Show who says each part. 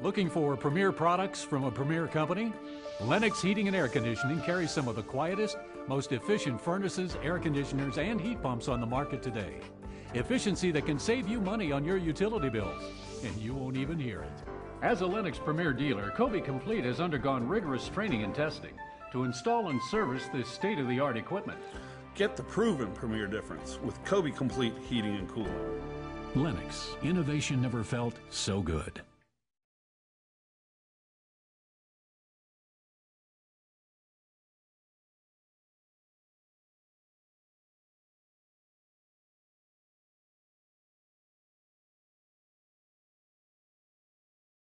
Speaker 1: Looking for premier products from a premier company? Lennox Heating and Air Conditioning carries some of the quietest, most efficient furnaces, air conditioners, and heat pumps on the market today. Efficiency that can save you money on your utility bills, and you won't even hear it. As a Lennox Premier dealer, Kobie Complete has undergone rigorous training and testing to install and service this state-of-the-art equipment.
Speaker 2: Get the proven Premier difference with Kobie Complete Heating and Cooling.
Speaker 1: Lennox, innovation never felt so good.